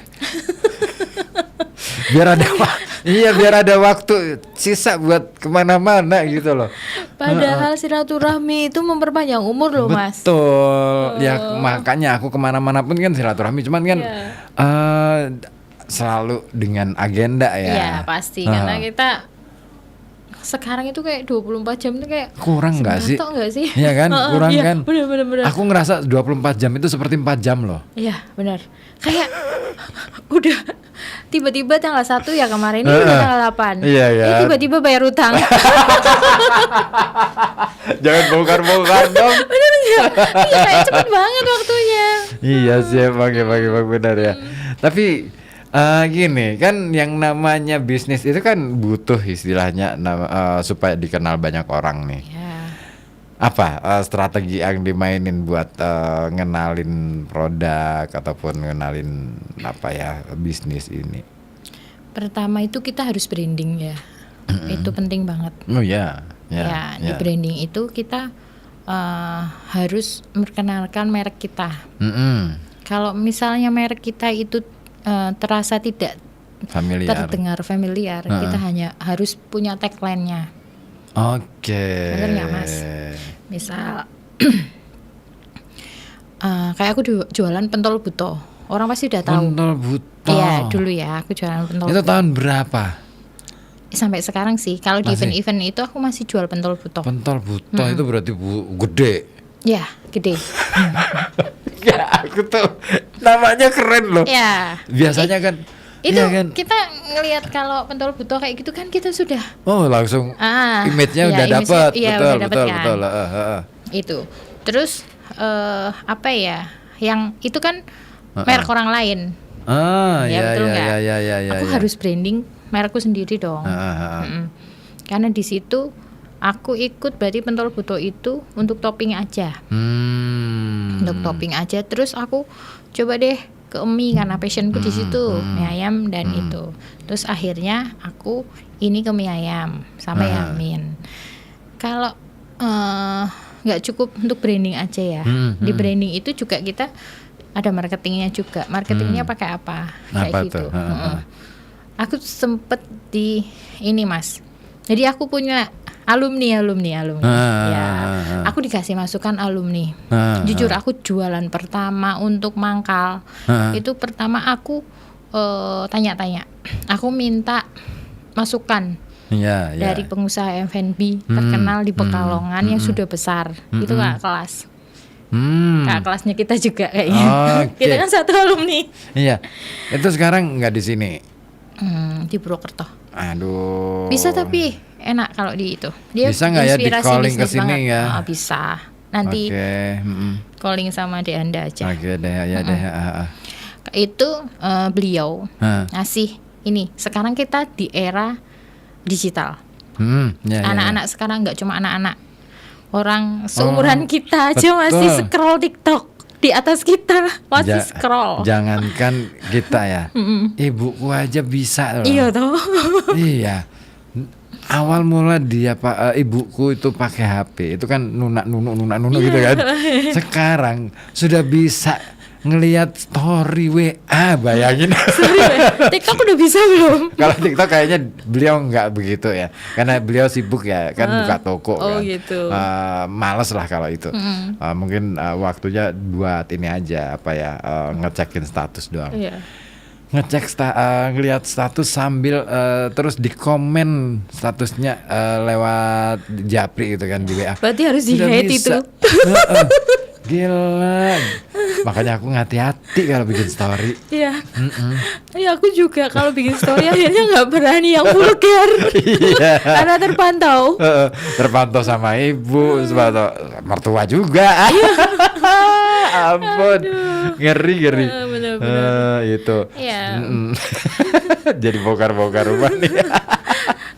biar ada waktu sisa buat kemana-mana gitu loh. Padahal silaturahmi itu memperpanjang umur loh, Mas. Betul. Ya makanya aku kemana-mana pun kan silaturahmi, cuman kan selalu dengan agenda ya. Iya, pasti karena kita sekarang itu kayak 24 jam itu kayak kurang nggak sih? Nggak sih? Iya kan, kurang iya, kan. Bener. Aku ngerasa 24 jam itu seperti 4 jam loh. Iya, benar. Kayak udah tiba-tiba tanggal 1 ya kemarin ini udah tanggal 8. Iya, ya. Tiba-tiba bayar utang. Jangan bongkar-bongkar dong. Bener nggak? Iya, kayak cepet banget waktunya. Iya sih emang benar ya. Tapi gini kan yang namanya bisnis itu kan butuh istilahnya supaya dikenal banyak orang nih. Ya. Apa strategi yang dimainin buat ngenalin produk ataupun ngenalin bisnis ini? Pertama itu kita harus branding ya. Itu penting banget. Oh ya. Di branding itu kita harus memperkenalkan merek kita. Kalau misalnya merek kita itu terasa tidak Familiar. terdengar familiar, kita hanya harus punya tagline-nya. Oke. Bener nggak, Mas? Misal kayak aku jualan pentol buto, orang pasti udah tahu. Pentol buto. Iya, dulu ya aku jualan pentol Itu buto. tahun berapa? Sampai sekarang sih, kalau di Masih? event-event itu aku masih jual pentol buto. Pentol buto itu berarti gede. Ya, gede. Ya, aku tuh namanya keren loh. Ya. Biasanya kan Itu iya kan? kita ngelihat kalau pentol buto kayak gitu kan kita sudah langsung image-nya iya, udah image-nya- dapat. iya, betul, udah dapet betul, kan. betul. Itu. Terus yang itu kan merek orang lain. Iya, betul nggak? iya. Aku harus branding merekku sendiri dong. Karena di situ Aku ikut berarti pentol buto itu untuk topping aja. Untuk topping aja. Terus aku coba deh ke mie karena passionku di situ, mie ayam dan itu. Terus akhirnya aku ini ke mie ayam sama Yamin. Kalau nggak cukup untuk branding aja ya. Di branding itu juga kita ada marketingnya juga. Marketingnya pakai apa? Kayak gitu. Aku sempet di ini Mas. Jadi aku punya alumni. Ya, aku dikasih masukan alumni. Jujur aku jualan pertama untuk mangkal. Itu pertama aku tanya-tanya. Aku minta masukan dari pengusaha F&B terkenal di Pekalongan yang sudah besar. Itu kakak kelas. Kakak kelasnya kita juga kayaknya. Kita kan satu alumni. Iya. Itu sekarang nggak di sini. Di Purwokerto. Aduh. Bisa tapi enak kalau di itu. Dia bisa nggak ya di inspirasi calling ke bisnis sini banget. ya? Bisa. Nanti calling sama Deanda aja. Oke deh, ya deh. Itu beliau ngasih ini. Sekarang kita di era digital. Anak-anak sekarang nggak cuma anak-anak. Orang seumuran kita aja masih scroll TikTok. Di atas kita masih scroll. Jangankan kita ya, ibuku aja bisa loh. Iya toh. Iya. Awal mula dia ibuku itu pakai HP itu kan nunak nunu gitu kan. Sekarang sudah bisa ngelihat story WA, bayangin. TikTok udah bisa belum? Kalau TikTok kayaknya beliau nggak begitu ya, karena beliau sibuk ya kan buka toko kan. Gitu. Males lah kalau itu. Mungkin waktunya buat ini aja ngecekin status doang. Ngelihat status sambil terus di komen statusnya lewat japri gitu kan di WA. Berarti harus di-hate itu. Gila. Makanya aku hati-hati kalau bikin story. Iya. Iya aku juga kalau bikin story akhirnya nggak berani yang vulgar. Iya. Karena terpantau. Terpantau sama ibu, mertua juga. Ampun. Ngeri. Bener-bener. Itu. Iya. Jadi bongkar-bongkar rumah nih.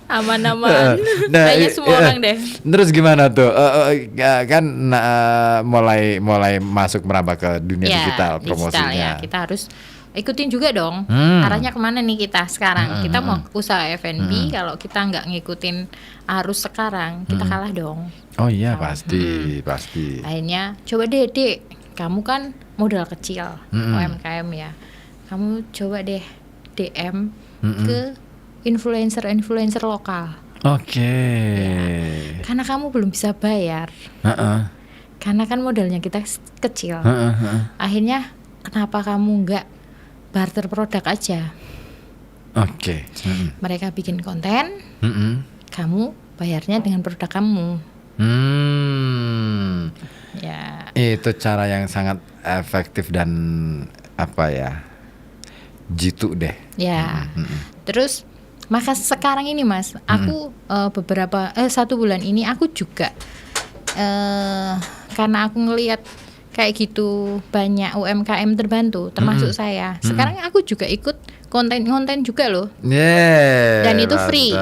Aman-aman. Kayaknya semua orang deh. Terus gimana tuh? Kan mulai masuk merambah ke dunia digital promosinya. Ya, kita harus ikutin juga dong. Arahnya kemana nih kita sekarang? Kita mau usaha F&B, kalau kita nggak ngikutin arus sekarang, kita kalah dong. Oh iya, pasti. Akhirnya coba deh, Dek. Kamu kan modal kecil, UMKM ya. Kamu coba deh DM ke influencer lokal. Oke. Ya, karena kamu belum bisa bayar. Karena kan modalnya kita kecil. Akhirnya kenapa kamu nggak barter produk aja? Oke. Mereka bikin konten, kamu bayarnya dengan produk kamu. Ya. Itu cara yang sangat efektif dan jitu deh. Ya. Terus maka sekarang ini Mas, aku beberapa 1 bulan ini aku juga karena aku ngelihat kayak gitu banyak UMKM terbantu, termasuk saya. Sekarang aku juga ikut konten juga loh. Dan itu free.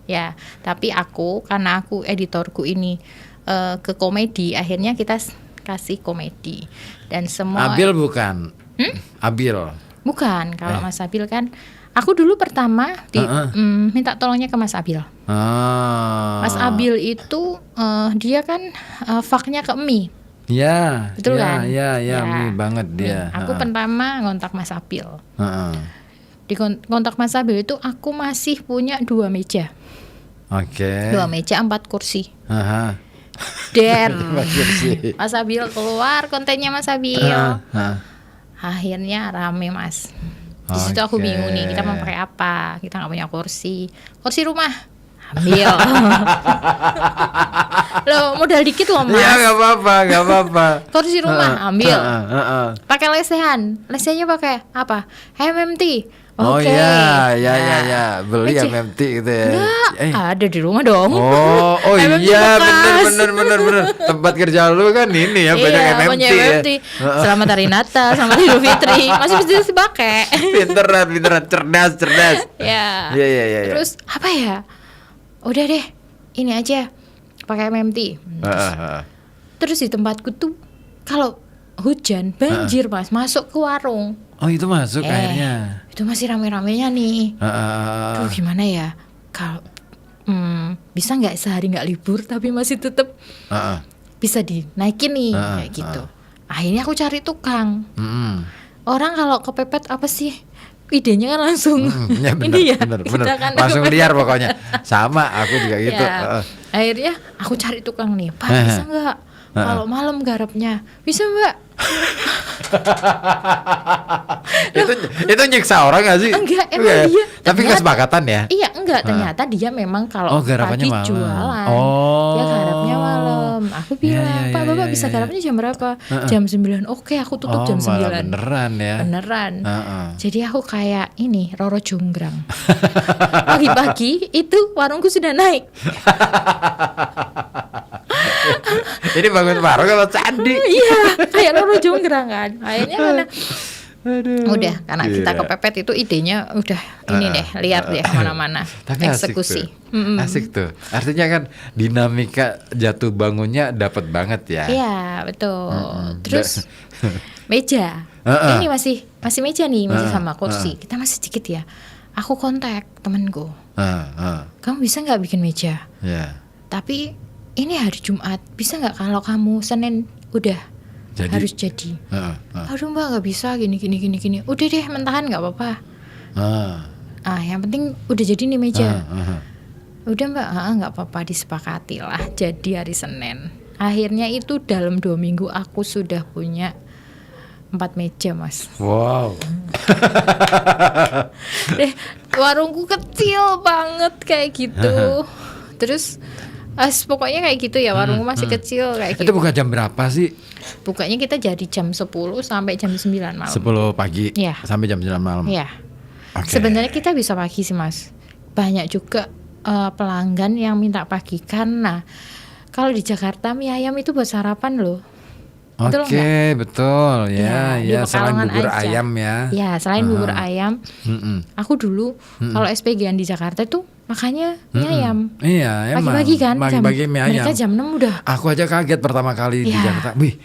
Ya, tapi karena aku editorku ini ke komedi, akhirnya kita kasih komedi dan semua. Abil bukan? Abil. Bukan, kalau Mas Abil kan aku dulu pertama minta tolongnya ke Mas Abil. Mas Abil itu dia kan faknya ke mie. Ya, betul kan? Ya, mie banget dia. Aku pertama ngontak Mas Abil. Di kontak Mas Abil itu aku masih punya 2 meja. Oke. 2 meja 4 kursi. Dan Mas Abil keluar kontennya Mas Abil. Akhirnya rame Mas. Di situ aku bingung nih, kita mau pakai apa? Kita nggak punya kursi rumah, ambil. Loh modal dikit loh Mas. Ya nggak apa-apa. Kursi rumah ambil. Pakai lesehannya pakai apa? MMT. Oke. Ya. Beli MMT gitu ya. Ada di rumah dong. Oh iya, bener. Tempat kerja lu kan ini ya, banyak MMT ya. Selamat Hari Natal, selamat Idul Fitri, masih bisa dipakai. Pinteran, cerdas. Ya. Iya. Terus apa ya? Udah deh, ini aja pakai MMT. Terus di tempatku tuh kalau hujan banjir Mas, masuk ke warung. Oh itu masuk airnya. Itu masih rame-ramenya nih. Duh gimana ya? Kalau bisa nggak sehari nggak libur tapi masih tetap bisa dinaikin nih kayak gitu. Akhirnya aku cari tukang. Orang kalau kepepet apa sih? Idenya kan langsung ya bener, ini ya bener. kan Langsung liar pokoknya. Sama aku juga gitu. Ya, akhirnya aku cari tukang nih, Pak bisa nggak kalau malam garapnya? Bisa Mbak. itu nyiksa orang gak sih? Enggak, emang dia. Tapi kesepakatan ya? Iya enggak, ternyata dia memang kalau pagi malam. jualan, dia garapnya malam. Aku bilang, Pak Bapak bisa garapnya jam berapa? Jam 9. Oke, aku tutup jam 9. Beneran ya? Beneran. Jadi aku kayak ini, Roro Jonggrang. Pagi-pagi itu warungku sudah naik. Ini bangun warung kalau candi. Iya, kayak Roro Jonggrang kan. Akhirnya mana? Udah, karena kita kepepet itu idenya udah ini deh, liar deh kemana-mana. Tapi eksekusi. Asik tuh. Artinya kan dinamika jatuh bangunnya dapat banget ya. Iya, betul. Terus meja. Ini masih meja nih, masih sama kursi. Kita masih sedikit ya. Aku kontak temanku. Kamu bisa nggak bikin meja? Tapi ini hari Jumat, bisa nggak kalau kamu Senin udah harus jadi? Aduh Mbak nggak bisa gini. Udah deh mentahan nggak apa-apa. Yang penting udah jadi nih meja. Udah Mbak, nggak apa-apa, disepakati lah. Jadi hari Senin. Akhirnya itu dalam 2 minggu aku sudah punya 4 meja Mas. Wow. Warungku kecil banget kayak gitu. Terus pokoknya kayak gitu ya, warungku masih kecil kayak gitu. Itu buka jam berapa sih? Bukanya kita jadi jam 10 sampai jam 9 malam. 10 pagi sampai jam 9 malam. Iya. Sebenarnya kita bisa pagi sih Mas. Banyak juga pelanggan yang minta pagi karena kalau di Jakarta mie ayam itu buat sarapan loh. Betul ya selain bubur aja. Ayam ya. Ya selain bubur ayam. Aku dulu kalau SPG-an di Jakarta tuh makanya mie ayam. Iya, pagi-pagi kan. Pagi-pagi mie ayam. Mereka jam 6 udah. Aku aja kaget pertama kali di Jakarta. Wih,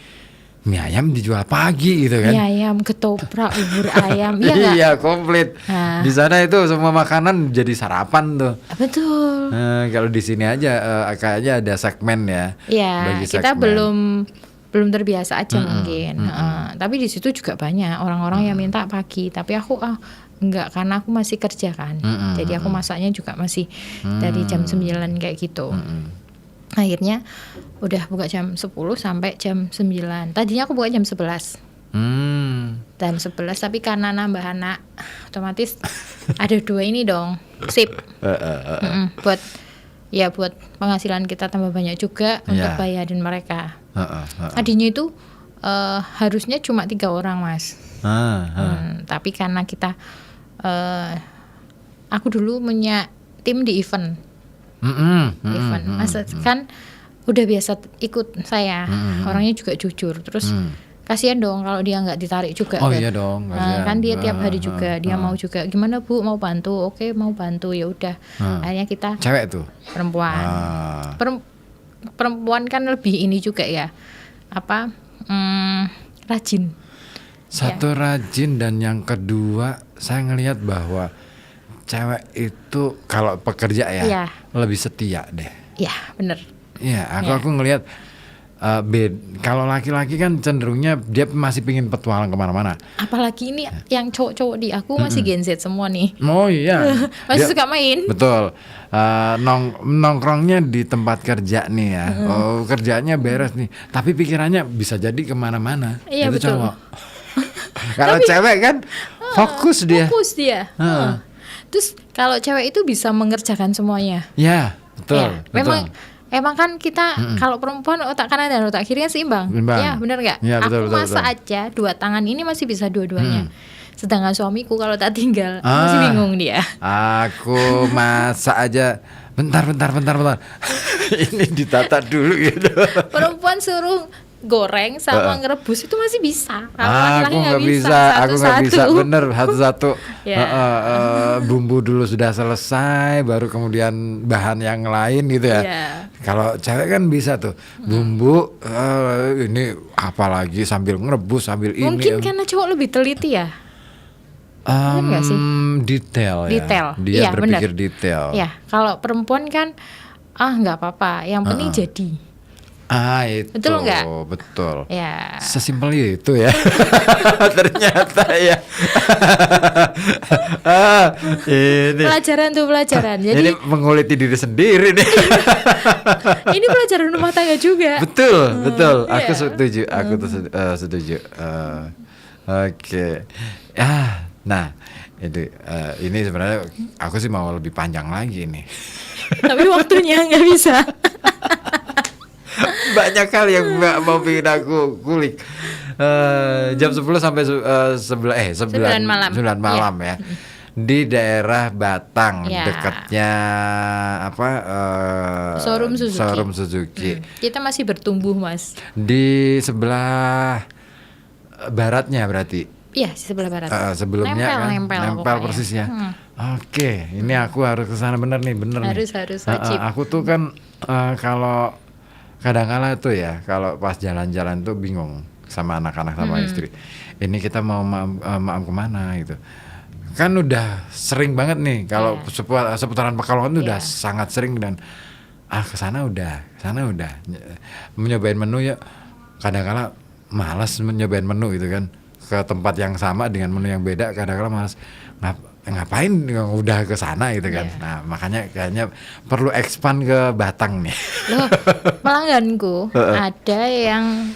mie ayam dijual pagi gitu kan. Mie ayam, ketoprak, bubur ayam. Iya, komplit. Di sana itu semua makanan jadi sarapan tuh. Betul. Kalau di sini aja kayaknya ada segmen ya. Iya, kita belum terbiasa aja mungkin. Tapi di situ juga banyak orang-orang yang minta pagi. Tapi aku enggak, karena aku masih kerja kan. Jadi aku masaknya juga masih dari jam 9 kayak gitu. Akhirnya udah buka jam 10 sampai jam 9. Tadinya aku buka jam 11. Jam 11 tapi karena nambah anak otomatis ada 2 ini dong. Sip. Buat penghasilan kita tambah banyak juga untuk bayarin mereka. Adiknya itu harusnya cuma 3 orang Mas. Tapi karena kita aku dulu punya tim di event. Mas kan udah biasa ikut saya. Orangnya juga jujur. Terus kasihan dong kalau dia nggak ditarik juga. Iya dong. Kan dia tiap hari juga dia mau juga. Gimana Bu, mau bantu? Oke, mau bantu, ya udah. Akhirnya kita cewek tuh. Perempuan. Perempuan kan lebih ini juga ya. Rajin. Satu rajin, dan yang kedua saya ngelihat bahwa cewek itu kalau pekerja ya lebih setia deh. Iya, bener. Iya, aku ngelihat kalau laki-laki kan cenderungnya dia masih pingin petualang kemana-mana. Apalagi ini yang cowok-cowok di aku masih Gen Z semua nih. Oh iya. Masih suka main. Betul. Nongkrongnya di tempat kerja nih ya. Kerjanya beres nih. Tapi pikirannya bisa jadi kemana-mana. Iya, itu betul. cowok. Kalau cewek kan fokus dia. Terus kalau cewek itu bisa mengerjakan semuanya. Ya, betul. Emang kan kita kalau perempuan otak kanan dan otak kirinya seimbang. Ya, benar nggak? Ya, aku masak aja 2 tangan ini masih bisa dua-duanya. Sedangkan suamiku kalau tak tinggal masih bingung dia. Aku masak aja. Bentar. Ini ditata dulu gitu. Perempuan suruh goreng sama ngerebus itu masih bisa. Kalau laki-laki Aku nggak bisa, satu-satu. bener satu-satu. Ya. Bumbu dulu sudah selesai, baru kemudian bahan yang lain gitu ya. Iya. Kalau cewek kan bisa tuh, bumbu ini apalagi sambil ngerebus sambil Mungkin ini. karena cowok lebih teliti ya. Bener nggak sih? Detail ya. Detail. Dia Iya, berpikir bener. detail. Ya, kalau perempuan kan nggak apa-apa, yang penting jadi. Itu Betul nggak? betul. Ya. Sesimpel itu ya. Ternyata ya. Ini Pelajaran. Jadi ini menguliti diri sendiri nih. ini pelajaran rumah tangga juga. Betul. Aku Iya. setuju. Aku tuh setuju. Oke. Nah, ini sebenarnya aku sih mau lebih panjang lagi nih. Tapi waktunya nggak bisa. Banyak hal yang mau bikin aku kulik. Jam 10 sampai 9 malam. malam ya. Di daerah Batang, Ya. dekatnya Showroom Suzuki. Kita masih bertumbuh, Mas. Di sebelah baratnya berarti. Iya, di sebelah barat. Sebelumnya nempel nempel pokoknya. persis ya. Oke, ini aku harus ke sana bener nih. Harus wajib. Aku tuh kan kalau kadang-kala tuh ya, kalau pas jalan-jalan tuh bingung sama anak-anak sama istri. Ini kita mau maam kemana gitu. Kan udah sering banget nih kalau seputaran Pekalongan tuh udah sangat sering dan ke sana udah. Menyobain menu ya kadang-kala malas menyobain menu gitu kan. Ke tempat yang sama dengan menu yang beda kadang-kala malas. Ngapain udah ke sana gitu kan. Nah, makanya kayaknya perlu expand ke Batang nih. Loh, pelangganku ada yang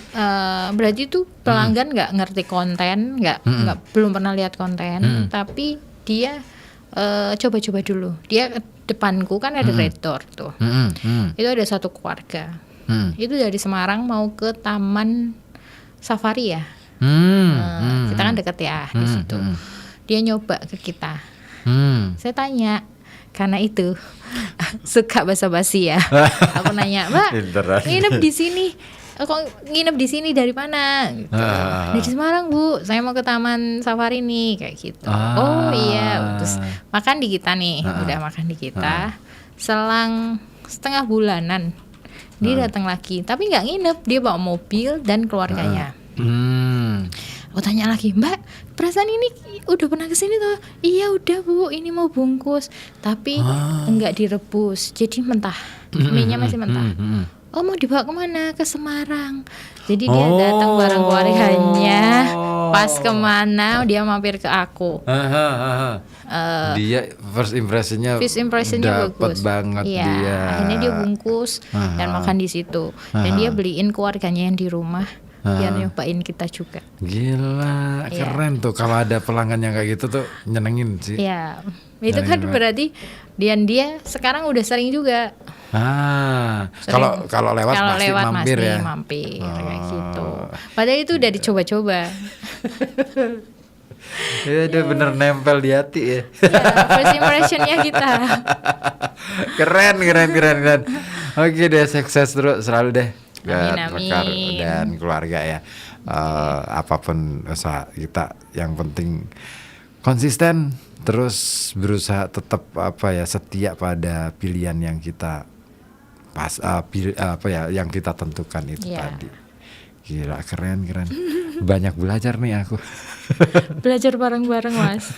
berarti tuh pelanggan nggak ngerti konten, nggak belum pernah lihat konten, tapi dia coba-coba dulu. Dia depanku kan ada Red Door tuh. Itu ada satu keluarga. Itu dari Semarang mau ke Taman Safari ya. Kita kan deket ya di situ. Dia nyoba ke kita. Saya tanya, karena itu suka basa-basi ya. Aku nanya, Mbak, nginep di sini. Kok nginep di sini dari mana? Gitu. Dari Semarang, Bu. Saya mau ke Taman Safari nih, kayak gitu. Oh iya, terus makan di kita nih. Udah makan di kita. Selang setengah bulanan dia datang lagi, tapi nggak nginep. Dia bawa mobil dan keluarganya. Aku tanya lagi, Mbak, perasaan ini udah pernah kesini tuh? Iya udah, Bu, ini mau bungkus, tapi enggak direbus, jadi mentah, mie-nya masih mentah. Oh, mau dibawa kemana? Ke Semarang. Jadi dia datang bareng keluarganya. Pas kemana dia mampir ke aku. Dia first impressionnya bagus banget. Iya, dia. akhirnya dia bungkus dan makan di situ. Dan dia beliin keluarganya yang di rumah biar nyobain kita juga. Gila, keren tuh kalau ada pelanggan yang kayak gitu tuh nyenengin sih. Iya, itu kan berarti dia sekarang udah sering juga. Kalau lewat pasti mampir ya. Mampir kayak gitu. Padahal itu udah dicoba-coba. Ya udah bener nempel di hati ya. First impressionnya kita. Keren. Oke deh, sukses terus selalu deh. Amin. Rekar dan keluarga ya. Apapun usaha kita, yang penting konsisten, terus berusaha tetap setia pada pilihan yang kita yang kita tentukan itu tadi. Gila, keren. Banyak belajar nih aku. Belajar bareng-bareng, Mas.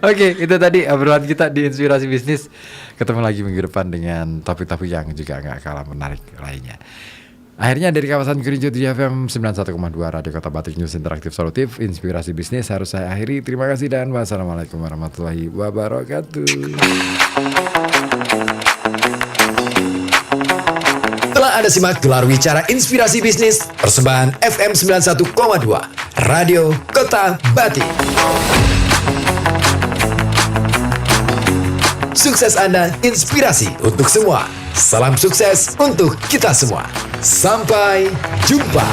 Oke, itu tadi obrolan kita di Inspirasi Bisnis. Ketemu lagi minggu depan dengan topik-topik yang juga gak kalah menarik lainnya. Akhirnya dari kawasan Kerinjut di FM 91,2 Radio Kota Batik, News Interaktif Solutif, Inspirasi Bisnis harus saya akhiri. Terima kasih dan wassalamualaikum warahmatullahi wabarakatuh. Telah Anda simak gelar wicara Inspirasi Bisnis persembahan FM 91,2 Radio Kota Batik. Sukses Anda inspirasi untuk semua. Salam sukses untuk kita semua. Sampai jumpa.